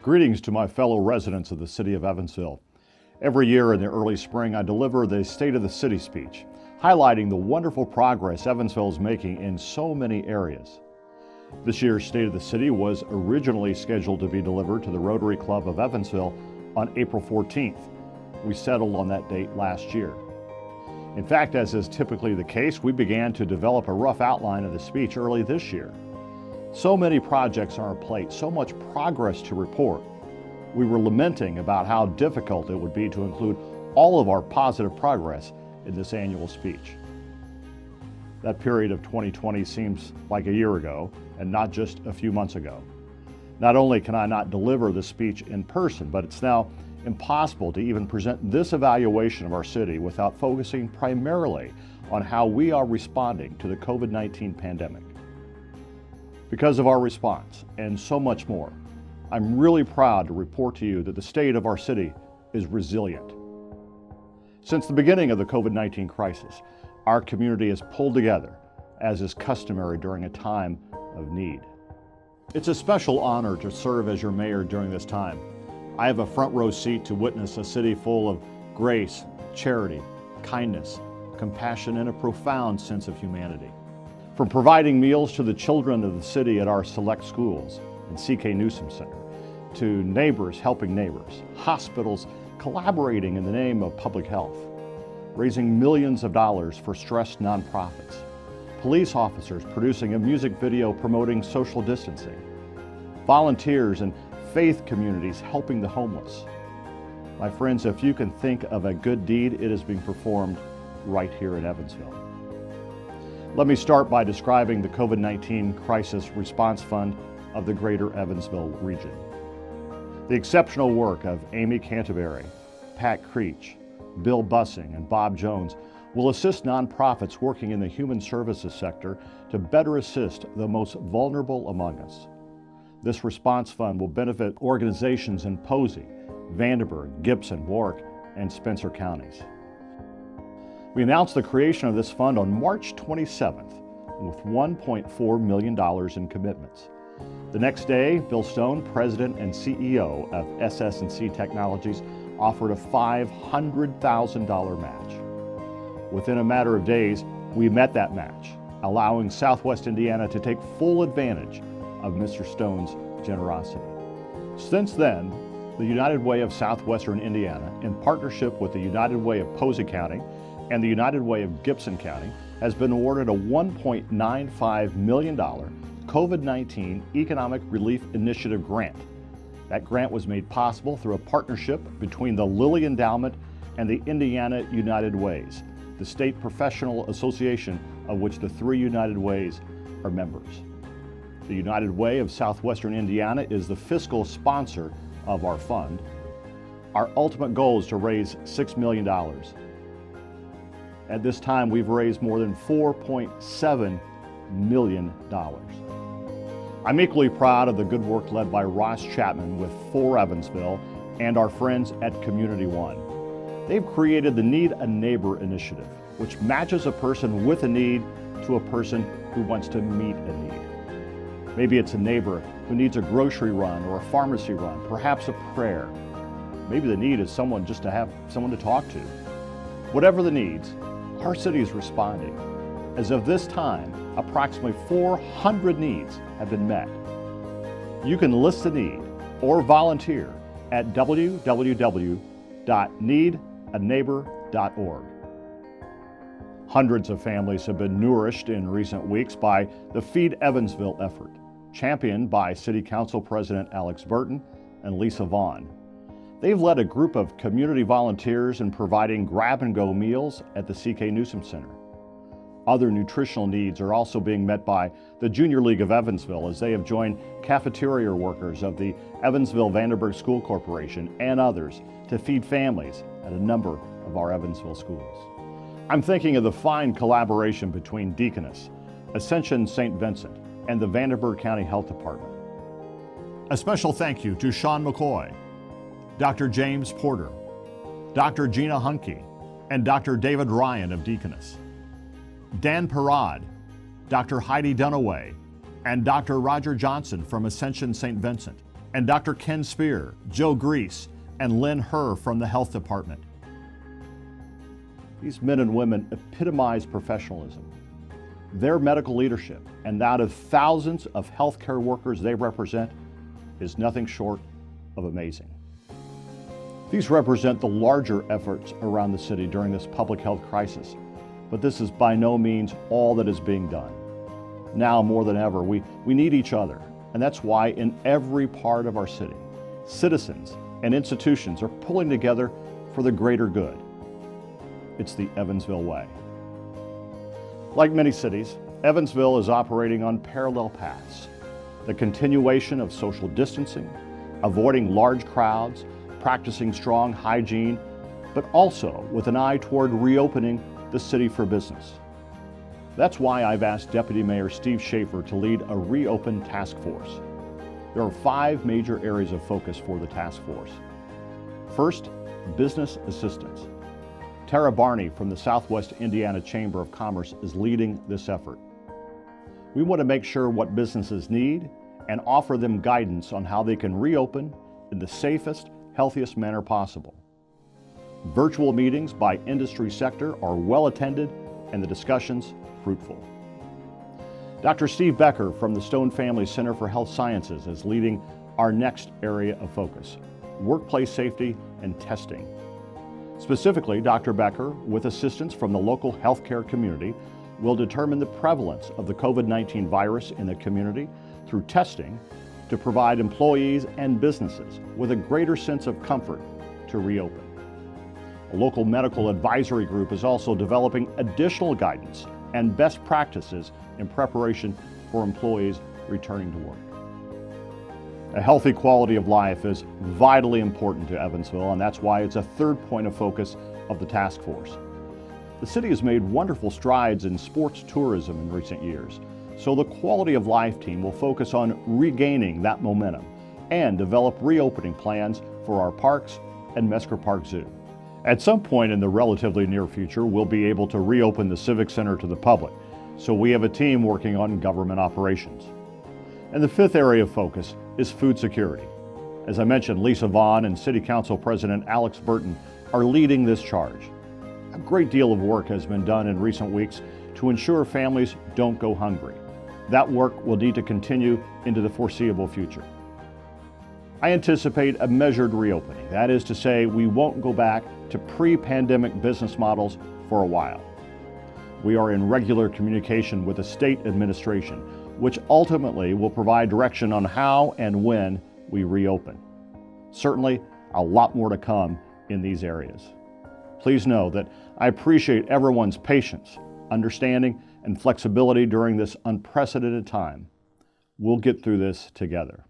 Greetings to my fellow residents of the city of Evansville. Every year in the early spring, I deliver the State of the City speech, highlighting the wonderful progress Evansville is making in so many areas. This year's State of the City was originally scheduled to be delivered to the Rotary Club of Evansville on April 14th. We settled on that date last year. In fact, as is typically the case, we began to develop a rough outline of the speech early this year. So many projects on our plate, so much progress to report. We were lamenting about how difficult it would be to include all of our positive progress in this annual speech. That period of 2020 seems like a year ago and not just a few months ago. Not only can I not deliver the speech in person, but it's now impossible to even present this evaluation of our city without focusing primarily on how we are responding to the COVID-19 pandemic. Because of our response and so much more, I'm really proud to report to you that the state of our city is resilient. Since the beginning of the COVID-19 crisis, our community has pulled together, as is customary during a time of need. It's a special honor to serve as your mayor during this time. I have a front row seat to witness a city full of grace, charity, kindness, compassion, and a profound sense of humanity. From providing meals to the children of the city at our select schools and C.K. Newsom Center, to neighbors helping neighbors, hospitals collaborating in the name of public health, raising millions of dollars for stressed nonprofits, police officers producing a music video promoting social distancing, volunteers and faith communities helping the homeless. My friends, if you can think of a good deed, it is being performed right here in Evansville. Let me start by describing the COVID-19 Crisis Response Fund of the Greater Evansville region. The exceptional work of Amy Canterbury, Pat Creech, Bill Bussing, and Bob Jones will assist nonprofits working in the human services sector to better assist the most vulnerable among us. This response fund will benefit organizations in Posey, Vanderburgh, Gibson, Warwick, and Spencer counties. We announced the creation of this fund on March 27th with $1.4 million in commitments. The next day, Bill Stone, President and CEO of SS&C Technologies, offered a $500,000 match. Within a matter of days, we met that match, allowing Southwest Indiana to take full advantage of Mr. Stone's generosity. Since then, the United Way of Southwestern Indiana, in partnership with the United Way of Posey County and the United Way of Gibson County, has been awarded a $1.95 million COVID-19 Economic Relief Initiative grant. That grant was made possible through a partnership between the Lilly Endowment and the Indiana United Ways, the state professional association of which the three United Ways are members. The United Way of Southwestern Indiana is the fiscal sponsor of our fund. Our ultimate goal is to raise $6 million. At this time, we've raised more than $4.7 million. I'm equally proud of the good work led by Ross Chapman with For Evansville and our friends at Community One. They've created the Need a Neighbor initiative, which matches a person with a need to a person who wants to meet a need. Maybe it's a neighbor who needs a grocery run or a pharmacy run, perhaps a prayer. Maybe the need is someone just to have someone to talk to. Whatever the needs, our city is responding. As of this time, approximately 400 needs have been met. You can list the need or volunteer at www.needaneighbor.org. Hundreds of families have been nourished in recent weeks by the Feed Evansville effort, championed by City Council President Alex Burton and Lisa Vaughn. They've led a group of community volunteers in providing grab-and-go meals at the C.K. Newsom Center. Other nutritional needs are also being met by the Junior League of Evansville, as they have joined cafeteria workers of the Evansville Vanderburgh School Corporation and others to feed families at a number of our Evansville schools. I'm thinking of the fine collaboration between DEACONESS, Ascension St. Vincent, and the Vanderburgh County Health Department. A special thank you to Sean McCoy, Dr. James Porter, Dr. Gina Hunke, and Dr. David Ryan of DEACONESS. Dan Parad, Dr. Heidi Dunaway, and Dr. Roger Johnson from Ascension St. Vincent and Dr. Ken Spear, Joe Grease, and Lynn Herr from the Health Department. These men and women epitomize professionalism. Their medical leadership and that of thousands of healthcare workers they represent is nothing short of amazing. These represent the larger efforts around the city during this public health crisis, but this is by no means all that is being done. Now more than ever, we need each other, and that's why in every part of our city, citizens and institutions are pulling together for the greater good. It's the Evansville way. Like many cities, Evansville is operating on parallel paths. The continuation of social distancing, avoiding large crowds, practicing strong hygiene, but also with an eye toward reopening the city for business. That's why I've asked Deputy Mayor Steve SCHAEFER to lead a reopen task force. There are 5 major areas of focus for the task force. First, business assistance. Tara Barney from the Southwest Indiana Chamber of Commerce is leading this effort. We want to make sure what businesses need and offer them guidance on how they can reopen in the safest, healthiest manner possible. Virtual meetings by industry sector are well attended and the discussions fruitful. Dr. Steve Becker from the Stone Family Center for Health Sciences is leading our next area of focus, workplace safety and testing. Specifically, Dr. Becker, with assistance from the local healthcare community, will determine the prevalence of the COVID-19 virus in the community through testing to provide employees and businesses with a greater sense of comfort to reopen. A local medical advisory group is also developing additional guidance and best practices in preparation for employees returning to work. A healthy quality of life is vitally important to Evansville, and that's why it's a third point of focus of the task force. The city has made wonderful strides in sports tourism in recent years, so the quality of life team will focus on regaining that momentum and develop reopening plans for our parks and Mesker Park Zoo. At some point in the relatively near future, we'll be able to reopen the Civic Center to the public, so we have a team working on government operations. And the fifth area of focus is food security. As I mentioned, Lisa Vaughn and City Council President Alex Burton are leading this charge. A great deal of work has been done in recent weeks to ensure families don't go hungry. That work will need to continue into the foreseeable future. I anticipate a measured reopening. That is to say, we won't go back to pre-pandemic business models for a while. We are in regular communication with the state administration, which ultimately will provide direction on how and when we reopen. Certainly, a lot more to come in these areas. Please know that I appreciate everyone's patience, understanding, and flexibility during this unprecedented time. We'll get through this together.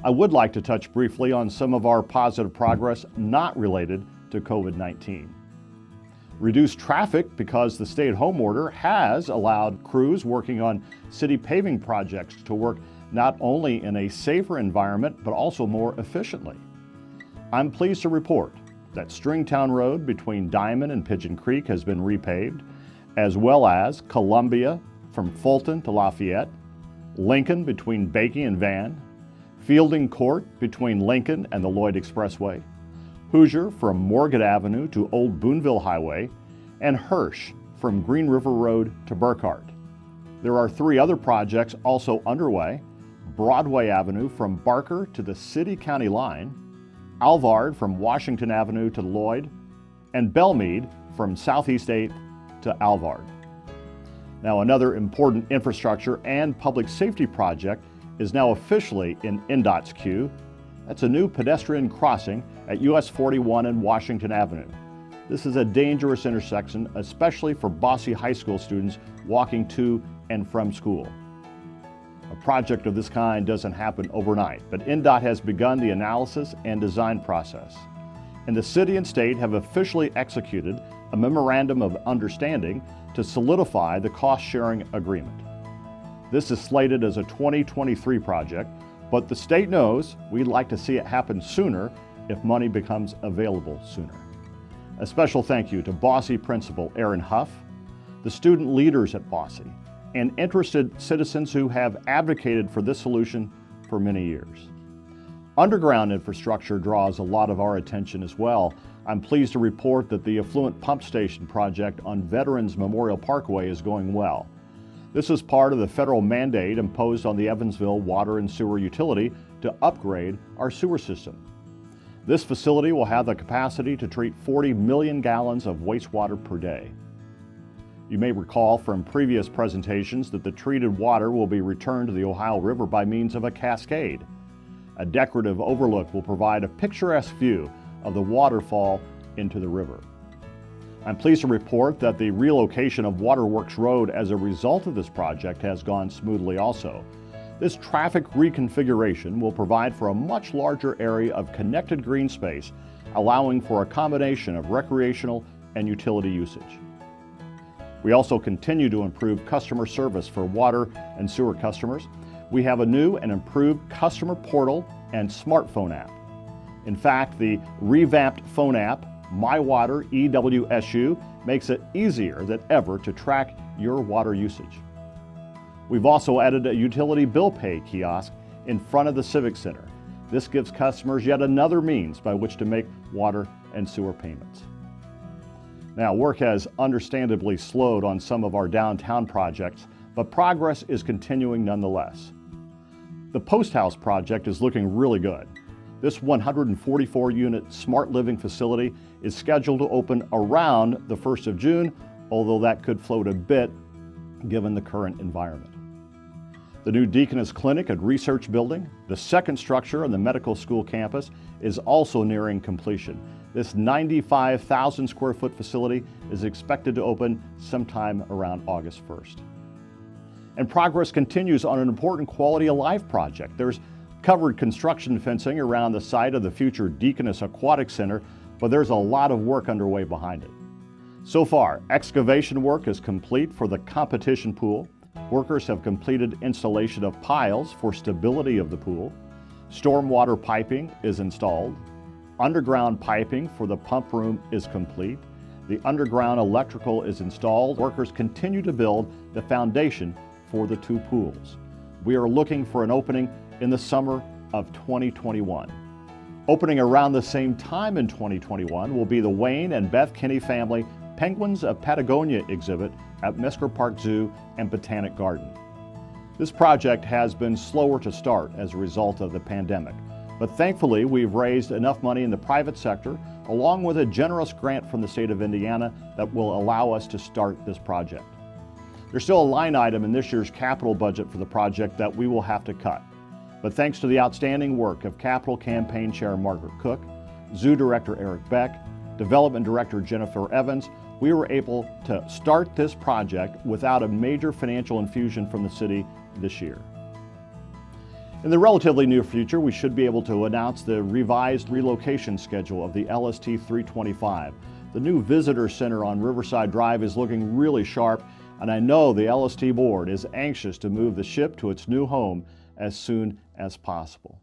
I would like to touch briefly on some of our positive progress not related to COVID-19. Reduced traffic because the stay-at-home order has allowed crews working on city paving projects to work not only in a safer environment, but also more efficiently. I'm pleased to report that Stringtown Road between Diamond and Pigeon Creek has been repaved, as well as Columbia from Fulton to Lafayette, Lincoln between Bakey and Van, Fielding Court between Lincoln and the Lloyd Expressway, Hoosier from Morgan Avenue to Old Boonville Highway, and Hirsch from Green River Road to Burkhart. There are 3 other projects also underway: Broadway Avenue from Barker to the city-county line, Alvard from Washington Avenue to Lloyd, and Belmead from Southeast 8th to Alvard. Now, another important infrastructure and public safety project is now officially in NDOT's queue. That's a new pedestrian crossing at US 41 and Washington Avenue. This is a dangerous intersection, especially for Bosse High School students walking to and from school. A project of this kind doesn't happen overnight, but NDOT has begun the analysis and design process. And the city and state have officially executed a memorandum of understanding to solidify the cost-sharing agreement. This is slated as a 2023 project, but the state knows we'd like to see it happen sooner if money becomes available sooner. A special thank you to Bosse Principal Aaron Huff, the student leaders at Bosse, and interested citizens who have advocated for this solution for many years. Underground infrastructure draws a lot of our attention as well. I'm pleased to report that the effluent pump station project on Veterans Memorial Parkway is going well. This is part of the federal mandate imposed on the Evansville Water and Sewer Utility to upgrade our sewer system. This facility will have the capacity to treat 40 million gallons of wastewater per day. You may recall from previous presentations that the treated water will be returned to the Ohio River by means of a cascade. A decorative overlook will provide a picturesque view of the waterfall into the river. I'm pleased to report that the relocation of Waterworks Road as a result of this project has gone smoothly also. This traffic reconfiguration will provide for a much larger area of connected green space, allowing for a combination of recreational and utility usage. We also continue to improve customer service for water and sewer customers. We have a new and improved customer portal and smartphone app. In fact, the revamped phone app, My Water EWSU, makes it easier than ever to track your water usage. We've also added a utility bill pay kiosk in front of the Civic Center. This gives customers yet another means by which to make water and sewer payments. Now, work has understandably slowed on some of our downtown projects, but progress is continuing nonetheless. The Post House project is looking really good. This 144-unit smart living facility is scheduled to open around the 1st of June, although that could float a bit given the current environment. The new DEACONESS Clinic and Research Building, the second structure on the medical school campus, is also nearing completion. This 95,000 square foot facility is expected to open sometime around August 1st. And progress continues on an important quality of life project. There's covered construction fencing around the site of the future DEACONESS Aquatic Center, but there's a lot of work underway behind it. So far, excavation work is complete for the competition pool. Workers have completed installation of piles for stability of the pool. Stormwater piping is installed. Underground piping for the pump room is complete. The underground electrical is installed. Workers continue to build the foundation for the two pools. We are looking for an opening in the summer of 2021. Opening around the same time in 2021 will be the Wayne and Beth Kinney family Penguins of Patagonia exhibit at Mesker Park Zoo and Botanic Garden. This project has been slower to start as a result of the pandemic, but thankfully we've raised enough money in the private sector, along with a generous grant from the state of Indiana, that will allow us to start this project. There's still a line item in this year's capital budget for the project that we will have to cut. But thanks to the outstanding work of Capital Campaign Chair Margaret Cook, Zoo Director Eric Beck, Development Director Jennifer Evans, we were able to start this project without a major financial infusion from the city this year. In the relatively near future, we should be able to announce the revised relocation schedule of the LST 325. The new visitor center on Riverside Drive is looking really sharp, and I know the LST board is anxious to move the ship to its new home as soon as possible.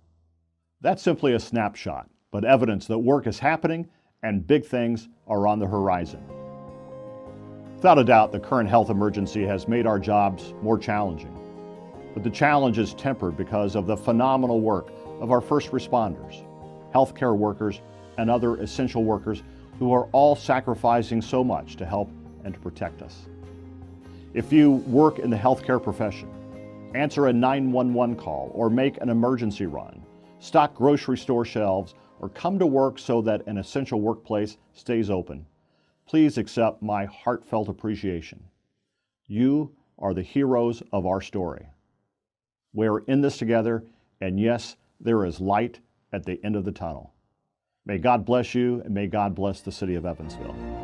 That's simply a snapshot, but evidence that work is happening and big things are on the horizon. Without a doubt, the current health emergency has made our jobs more challenging. But the challenge is tempered because of the phenomenal work of our first responders, healthcare workers, and other essential workers who are all sacrificing so much to help and to protect us. If you work in the healthcare profession, answer a 911 call or make an emergency run, stock grocery store shelves, or come to work so that an essential workplace stays open, please accept my heartfelt appreciation. You are the heroes of our story. We're in this together, and yes, there is light at the end of the tunnel. May God bless you, and may God bless the city of Evansville.